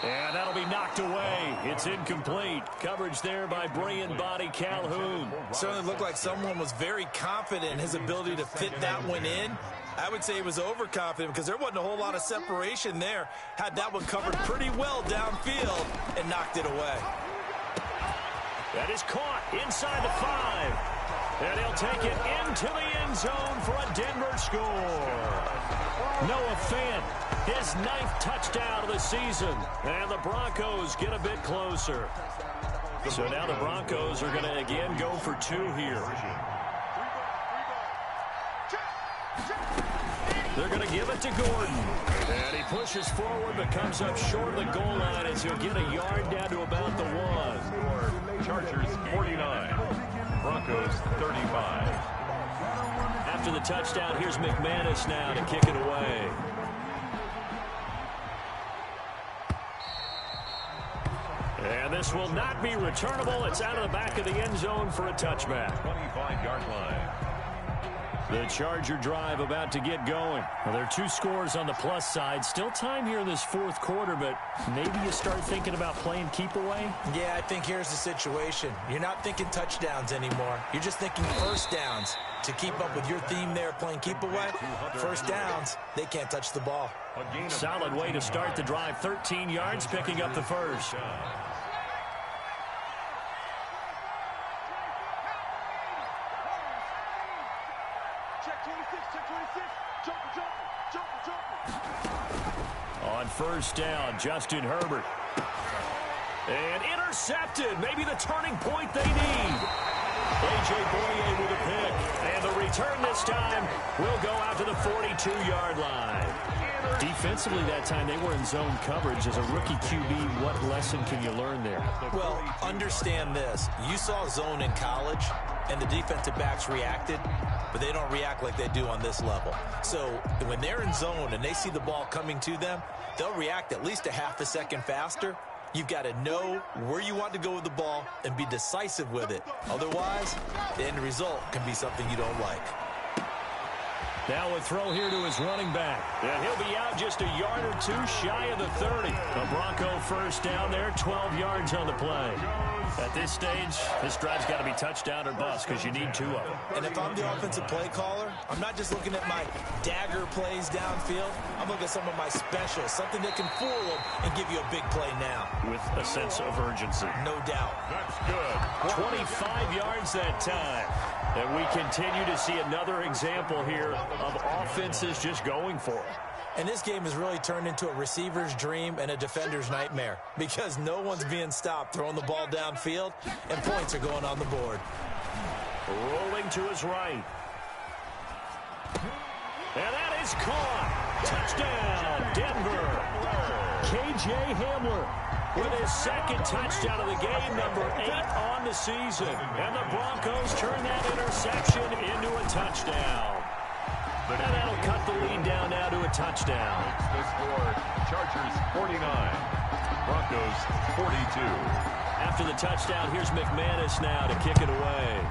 And that'll be knocked away. It's incomplete. Coverage there by brilliant body Calhoun. Certainly looked like someone was very confident in his ability to fit that one in. I would say he was overconfident because there wasn't a whole lot of separation there. Had that one covered pretty well downfield and knocked it away. That is caught inside the 5. And he'll take it into the end zone for a Denver score. Noah Fant, his 9th touchdown of the season. And the Broncos get a bit closer. So now the Broncos are going to again go for 2 here. They're going to give it to Gordon. And he pushes forward but comes up short of the goal line as he'll get a yard down to about the 1. Chargers 49. Broncos 35. After the touchdown, here's McManus now to kick it away. And this will not be returnable. It's out of the back of the end zone for a touchback. 25-yard line. The Charger drive about to get going. Well, there are 2 scores on the plus side. Still time here in this 4th quarter, but maybe you start thinking about playing keep away? Yeah, I think here's the situation. You're not thinking touchdowns anymore. You're just thinking first downs. To keep up with your theme there, playing keep away, first downs, they can't touch the ball. Solid way to start the drive. 13 yards, picking up the first. On first down, Justin Herbert. And intercepted. Maybe the turning point they need. A.J. Boye with a pick. And the return this time will go out to the 42-yard line. Defensively that time, they were in zone coverage. As a rookie QB, what lesson can you learn there? Well, understand this. You saw zone in college, and the defensive backs reacted, but they don't react like they do on this level. So when they're in zone and they see the ball coming to them, they'll react at least a half a second faster. You've got to know where you want to go with the ball and be decisive with it. Otherwise, the end result can be something you don't like. Now a throw here to his running back. And he'll be out just a yard or 2 shy of the 30. The Bronco first down there, 12 yards on the play. At this stage, this drive's got to be touchdown or bust because you need 2 of them. And if I'm the offensive play caller, I'm not just looking at my dagger plays downfield. I'm looking at some of my specials, something that can fool them and give you a big play now. With a sense of urgency. No doubt. That's good. 25 yards that time. And we continue to see another example here of offenses just going for it. And this game has really turned into a receiver's dream and a defender's nightmare because no one's being stopped throwing the ball downfield, and points are going on the board. Rolling to his right. And that is caught. Touchdown, Denver. K.J. Hamler with his 2nd touchdown of the game, number 8 on the season. And the Broncos turn that interception into a touchdown. And that'll cut the lead down now to a touchdown. The score, Chargers 49, Broncos 42. After the touchdown, here's McManus now to kick it away.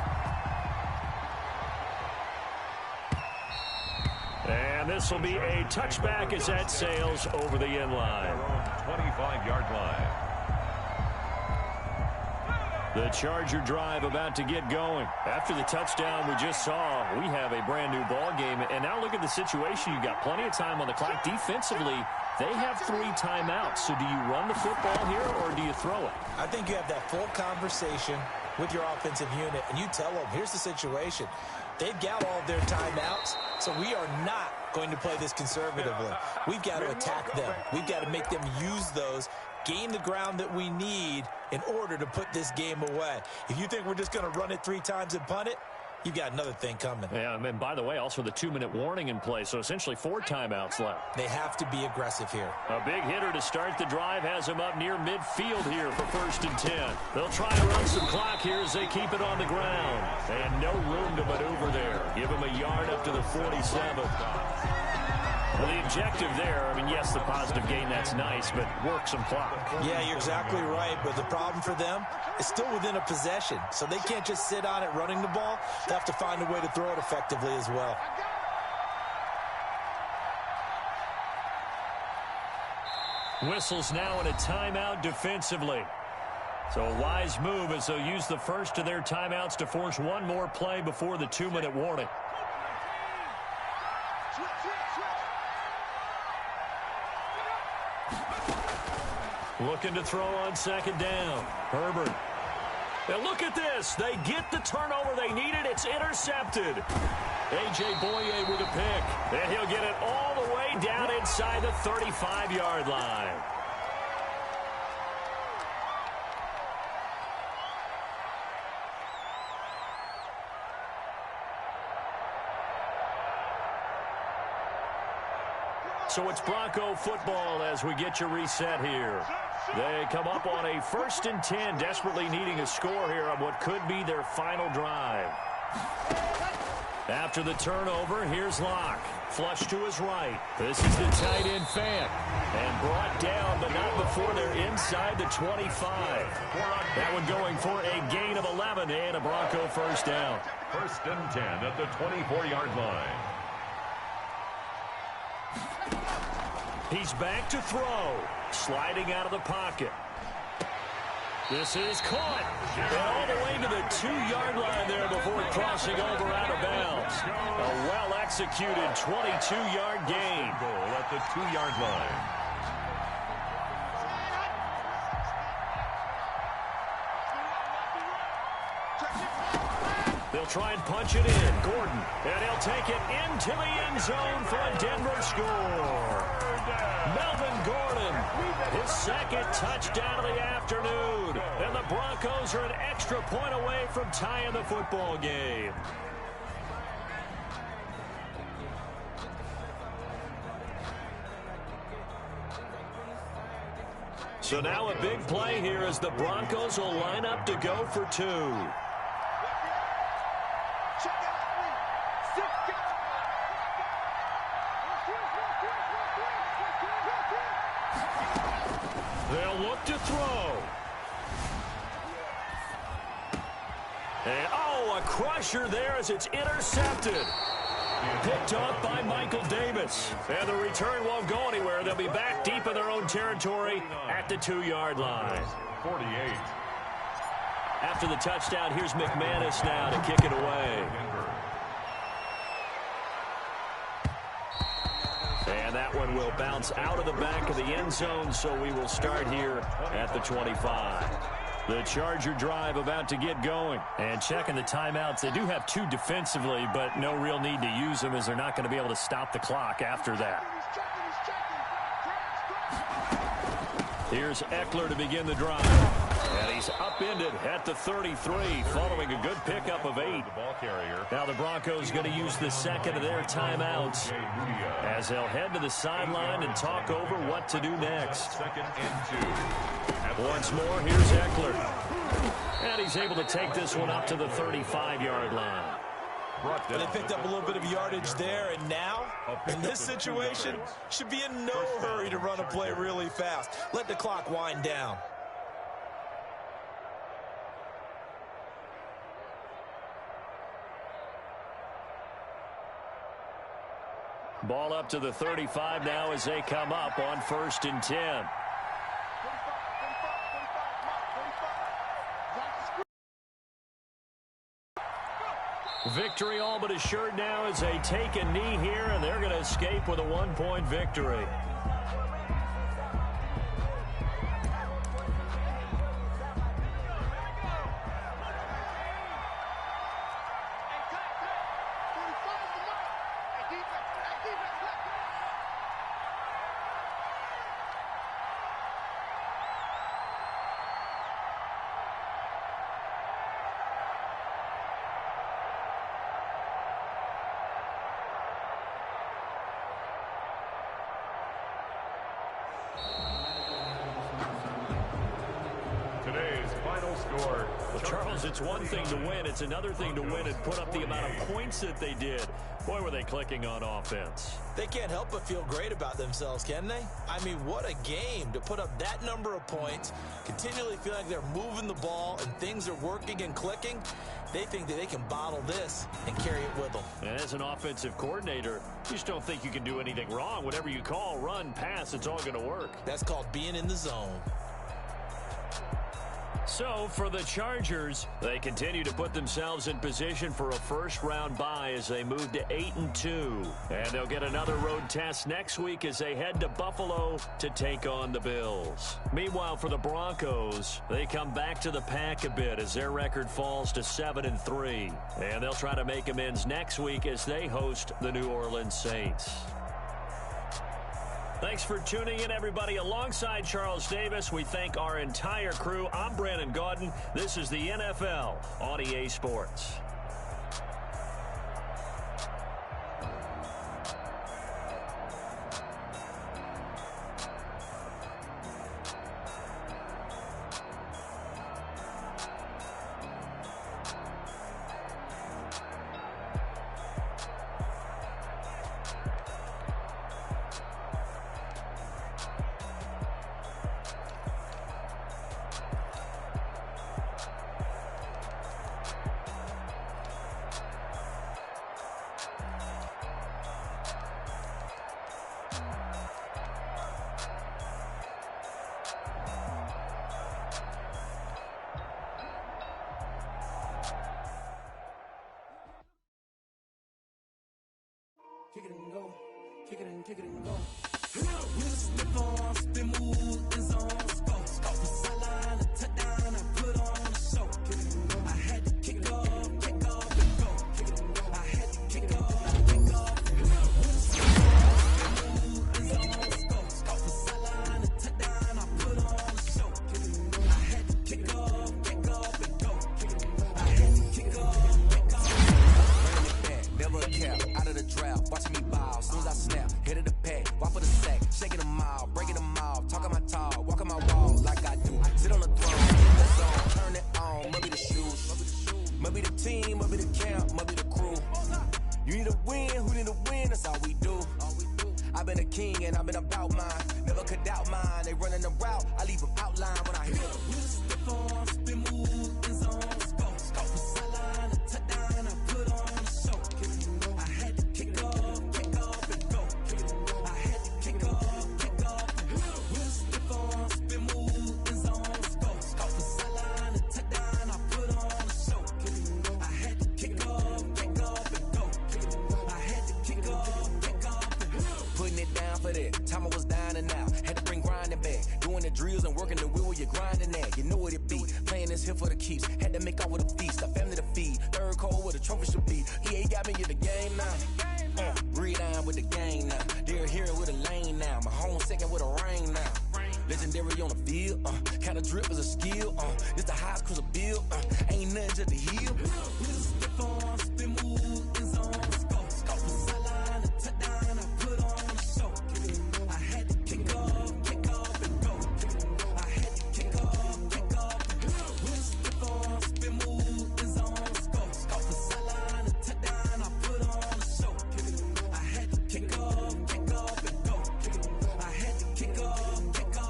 And this will be a touchback as that sails over the end line. 25-yard line. The Charger drive about to get going. After the touchdown we just saw, we have a brand new ball game. And now look at the situation. You've got plenty of time on the clock. Defensively, they have 3 timeouts. So do you run the football here or do you throw it? I think you have that full conversation with your offensive unit, and you tell them, here's the situation. They've got all of their timeouts, so we are not going to play this conservatively. We've got to attack them. We've got to make them use those, gain the ground that we need in order to put this game away. If you think we're just going to run it 3 times and punt it, you got another thing coming. Yeah, and by the way, also the 2-minute warning in play, so essentially 4 timeouts left. They have to be aggressive here. A big hitter to start the drive has him up near midfield here for 1st and 10. They'll try to run some clock here as they keep it on the ground. And no room to maneuver there. Give him a yard up to the 47. Well, the objective there, I mean, yes, the positive gain, that's nice, but work some clock. Yeah, you're exactly right, but the problem for them is still within a possession, so they can't just sit on it running the ball. They have to find a way to throw it effectively as well. Whistles now in a timeout defensively. So a wise move as they'll use the first of their timeouts to force one more play before the 2-minute warning. Looking to throw on 2nd down. Herbert. Now look at this. They get the turnover they needed. It's intercepted. A.J. Boye with a pick. And he'll get it all the way down inside the 35-yard line. So it's Bronco football as we get you reset here. They come up on a 1st and 10, desperately needing a score here on what could be their final drive. After the turnover, here's Locke. Flush to his right. This is the tight end Fant. And brought down, but not before they're inside the 25. That one going for a gain of 11 and a Bronco 1st down. 1st and 10 at the 24-yard line. He's back to throw. Sliding out of the pocket. This is caught. And all the way to the 2-yard line there before crossing over out of bounds. A well-executed 22-yard gain. Goal at the 2-yard line. They'll try and punch it in. Gordon. And he'll take it into the end zone for a Denver score. Melvin Gordon, his 2nd touchdown of the afternoon. And the Broncos are an extra point away from tying the football game. So now a big play here as the Broncos will line up to go for 2. They'll look to throw. And, a crusher there as it's intercepted. Picked off by Michael Davis. And the return won't go anywhere. They'll be back deep in their own territory at the 2-yard line. 48. After the touchdown, here's McManus now to kick it away. And that one will bounce out of the back of the end zone, so we will start here at the 25. The Charger drive about to get going. And checking the timeouts, they do have 2 defensively, but no real need to use them as they're not going to be able to stop the clock after that. Here's Eckler to begin the drive. And he's upended at the 33, following a good pickup of 8. Now the Broncos going to use the 2nd of their timeouts as they'll head to the sideline and talk over what to do next. 2nd and 2. Once more, here's Eckler. And he's able to take this one up to the 35-yard line. They picked up a little bit of yardage there, and now, in this situation, should be in no hurry to run a play really fast. Let the clock wind down. Ball up to the 35 now as they come up on 1st and 10. Victory all but assured now as they take a knee here, and they're going to escape with a 1-point victory. final score. Well, Charles, it's one thing to win. It's another thing to win and put up the amount of points that they did. Boy, were they clicking on offense. They can't help but feel great about themselves, can they? I mean, what a game to put up that number of points, continually feel like they're moving the ball and things are working and clicking. They think that they can bottle this and carry it with them. And as an offensive coordinator, you just don't think you can do anything wrong. Whatever you call, run, pass, it's all going to work. That's called being in the zone. So for the Chargers, they continue to put themselves in position for a first-round bye as they move to 8-2. And they'll get another road test next week as they head to Buffalo to take on the Bills. Meanwhile, for the Broncos, they come back to the pack a bit as their record falls to 7-3. And they'll try to make amends next week as they host the New Orleans Saints. Thanks for tuning in, everybody. Alongside Charles Davis, we thank our entire crew. I'm Brandon Gaudin. This is the NFL on EA Sports. Kick it and go. Kick it and kick it and go. We'll slip on, spin move, in zone, go. Off the sideline, a touchdown, I put on a show. Kick it and go. I had to kick off and go. Kick it and go. I had to kick off and go. We'll slip on, spin move, in zone, go. Off the sideline, a touchdown, I put on a show. Kick it and go. I had to kick off and go. Kick it and go. I had to kick off and go. Running it back, never a cap, out of the drought. Watching me ball, soon as I snap, hit of the pack, walk for the sack, shaking them all, breaking them off, talking my talk, walking my wall like I do. Sit on the throne, keep the zone, turn it on, maybe the shoes, maybe the team, maybe the camp, maybe the crew. You need a win, who need a win? That's all we do. I've been a king and I've been about mine, never could doubt mine. They running the route, I leave them outline when I hit it. We'll step on, spin move, in zone, go. Off the sideline, a touchdown, I put on a show. I had to kick off and go. I had to kick off and go. We'll step on, spin move, in zone, go. Off the sideline, a touchdown, I put on a show. I had to kick off and go. I had to kick off and go. Putting it down for that. Time I was down and out. Had to bring grinding back. Doing the drills and working the wheel where you're grinding at. You know what it be. Playing this here for the keeps. Had to make out with a feast. A family to feed. Third cold where the trophy should be. EA got me in the game now. Breed on with the gang now. They're here with a lane now. My home second with a rain now. Legendary on the field. Kind of drip is a skill. This the highest cruiser bill. Ain't nothing just the heel. We'll step on, spin move, in zone, go. Off the sideline, a touchdown, I put on a show. I had to kick off and go. I had to kick off and go. We'll step on, spin move, in zone, go. Off the sideline, a touchdown, I put on a show. I had to kick off and go. I had to kick off and go.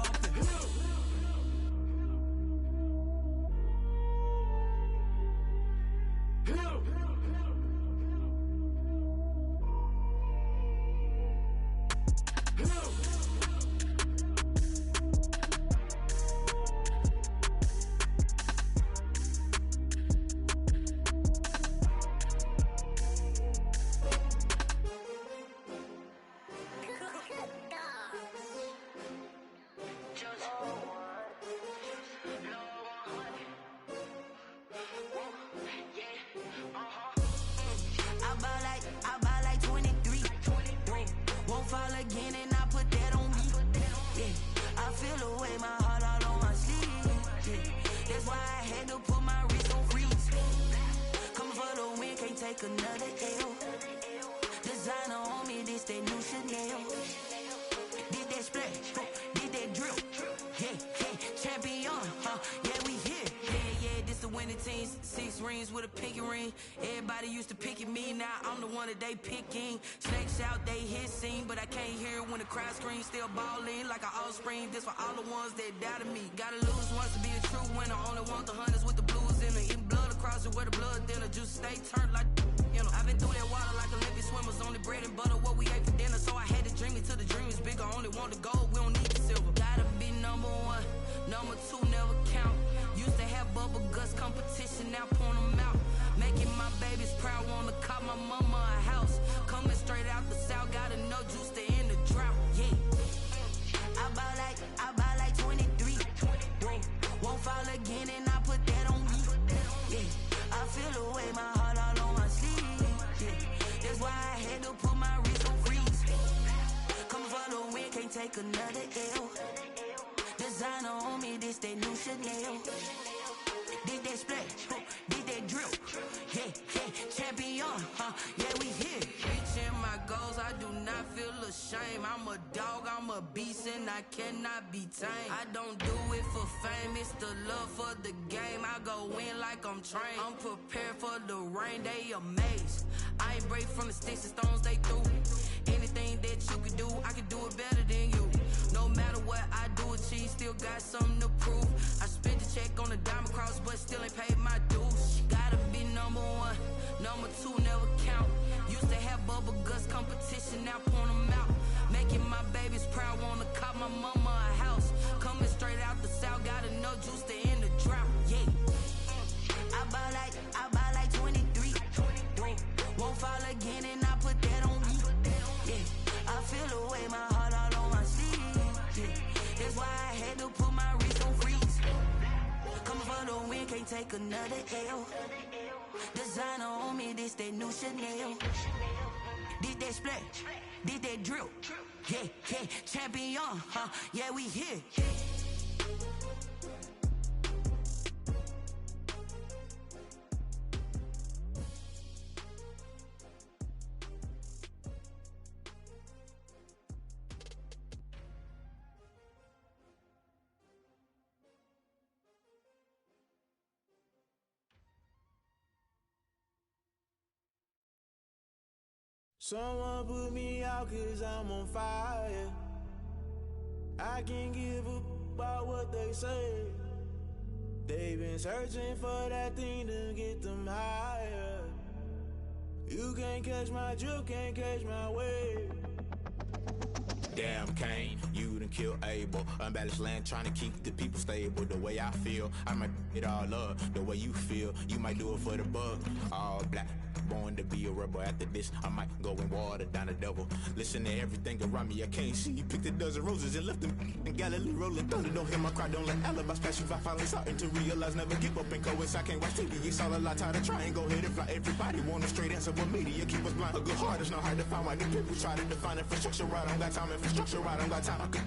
15, 6 rings with a pinky ring. Everybody used to pick at me, now I'm the one that they picking. Snakes out, they hit scene, but I can't hear it when the crowd screams. Still ballin' like an offspring. This for all the ones that doubted me. Gotta lose once to be a true winner. Only want the hunters with the blues in it. Eating blood across it where the blood thinner. Juice stay turned like, you know. I've been through that water like Olympic swimmers. Only bread and butter, what we ate for dinner. So I had to dream it till the dream is bigger. Only want the gold, we don't need the silver. Gotta be number one, number two never count. Used to have bubble guts competition, now point them out. Making my babies proud, wanna cop my mama a house. Coming straight out the south, gotta know juice to end the drought. Yeah, I buy like 23. Won't fall again and I put that on me. Yeah, I feel the way, my heart all on my sleeve. Yeah, that's why I had to put my wrist on freeze. Coming for the win, can't take another L. Designer on me, this that new Chanel. This that splash, this that drip. Yeah, champion, yeah, we here. Reaching my goals, I do not feel ashamed. I'm a dog, I'm a beast, and I cannot be tamed. I don't do it for fame, it's the love for the game. I go in like I'm trained. I'm prepared for the rain, they amazed. I ain't break from the sticks and stones they threw. Anything that you could do, I could do it better than you. No matter what I do, achieve, still got something to prove. I spent the check on the diamond cross, but still ain't paid my dues. Gotta be number one, number two never count. Used to have bubble guts competition, now point them out. Making my babies proud, wanna cop my mama a house. Coming straight out the south, gotta know juice to end the drought. Yeah, I buy like 23. Won't fall again and I put that on me. Yeah, I feel the way, my heart all on my sleeve. Yeah, that's why I had to put my wrist on freeze. Coming for the win, can't take another L. Designer on me, this that new Chanel. This that splash, this that drip. Yeah, champion, yeah, we here. Someone put me out cause I'm on fire. I can't give up about what they say. They've been searching for that thing to get them higher. You can't catch my drift, can't catch my wave. Damn Kane, you done killed Abel. Unbalanced land trying to keep the people stable. The way I feel, I might it all up. The way you feel, you might do it for the bug. All black, born to be a rebel. After this, I might go and water down the devil. Listen to everything around me, I can't see. Picked a dozen roses and left them in Galilee rolling thunder. Don't hear my cry, don't let alibis pass you. I finally starting to realize, never give up and coincide. I can't watch TV, it's all a lot. Tired of trying, go ahead and fly. Everybody want a straight answer, but media keep us blind. A good heart is not hard to find. Why the people try to define infrastructure right? I don't got time, infrastructure right, I don't got time. I could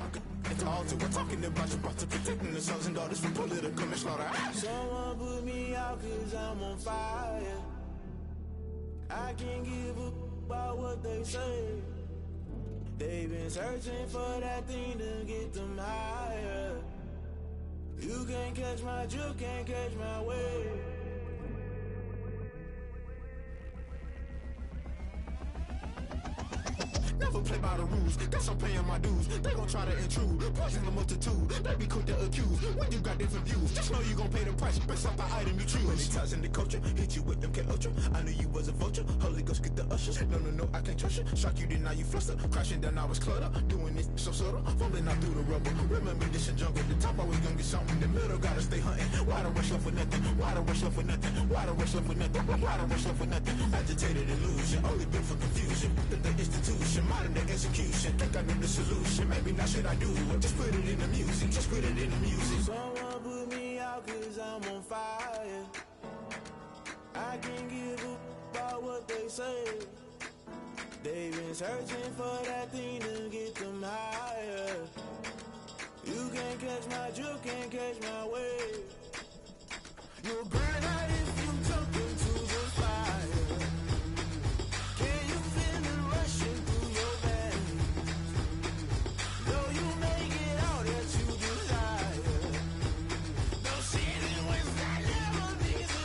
it's all to we're talking about you, about to protecting the sons and daughters from political manslaughter. Someone put me out cause I'm on fire. I can't give up about what they say. They've been searching for that thing to get them higher. You can't catch my drift, can't catch my wave. Never play by the rules, guess I'm paying my dues. They gon' try to intrude, poison the multitude. They be quick to accuse, when you got different views. Just know you gon' pay the price, based off the item you choose. Many times in the culture, hit you with them K-Ultra. I knew you was a vulture, Holy Ghost get the ushers. No, I can't trust you. Shock you, then now you fluster. Crashing down, I was cluttered. Doing this so subtle, fumbling out through the rubble. Remember this a jungle, the top always gonna get something. In the middle, gotta stay hunting. Why the rush left for nothing? Why the rush left for nothing? Why the rush left for nothing? Why the rush left for nothing? Agitated illusion, only built for confusion. The institution, modern day execution. Think I know the solution, maybe not should I do it? Just put it in the music, just put it in the music. Someone put me out cause I'm on fire. I can't give up about what they say. They've been searching for that thing to get them higher. You can't catch my drift, can't catch my wave. You'll burn out if you jump into the fire. Can you feel it rushing through your veins? Though you make it all that you desire. No city was that never be the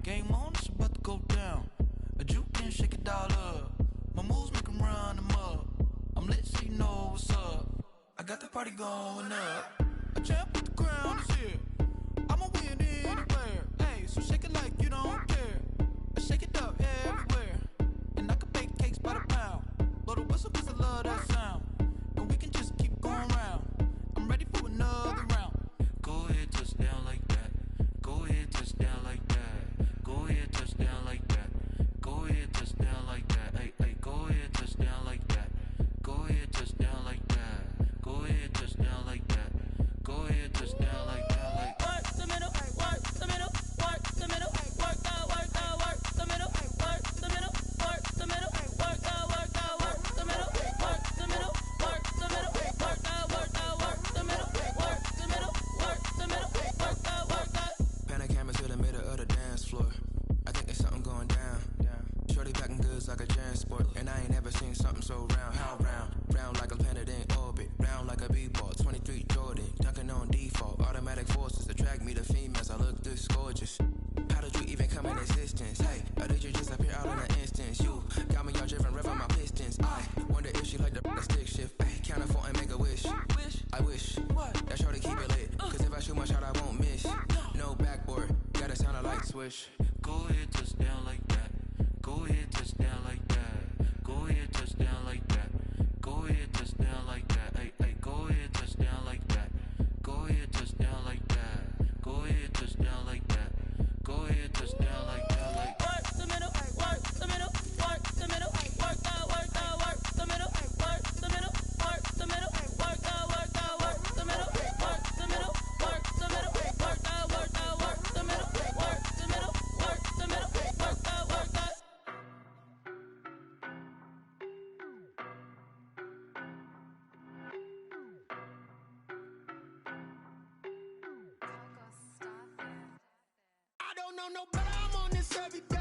Game on, it's about to go down. A juke and shake it all up. My moves make 'em run them up. I'm lit so you know what's up. I got the party going up. A champ with the crown is here. I'ma win anywhere. Hey, so shake it like you don't care. I shake it up everywhere. And I can bake cakes by the pound. Blow the whistle 'cause I love that sound. And we can just keep going round. I'm ready for another round. Go ahead, touch down like that. Go ahead, touch down like that. Go ahead, touch down like that. Go ahead, touch down like that. Hey, hey, go ahead, touch down like that. Go ahead, touch down like that. Go ahead, touch down like that. Go ahead, touch down like that. Like work the middle, work the middle, work the middle, work the middle, work the middle, work the middle, work the middle, work the middle, work the middle, work the middle, work the middle, work the middle, work the. Pan a camera to the middle of the dance floor. I think there's something going down. Shorty packing goods like a transport, and I ain't never seen something so round. How round? Round like a planet in orbit, round like a b-ball. 23 Jordan, dunking on default. Automatic forces attract me to females. I look this gorgeous. How did you even come in existence? Hey, or did you just appear out in an instance? You got me all driven, revving my pistons. I wonder if she like the stick shift. Ay, count it for and make a wish. I wish that shorty keep it lit. 'Cause if I shoot my shot, I won't miss. No backboard, gotta sound a light switch. Go ahead, touch down like that. Go ahead, touch down like that. Go ahead, touch down like that. Go ahead, touch down like that. Hey, hey, go ahead, touch down like that. Go ahead, touch down like that. Go ahead, touch down like that. Go ahead, touch down like that. Like Work the middle, work the middle, work the middle, work the middle, work the middle, work the middle, work the middle, work the middle, work the middle, work the middle, work the middle, work the middle, work the middle, work the middle, work the. I don't know no better, I'm on this every day.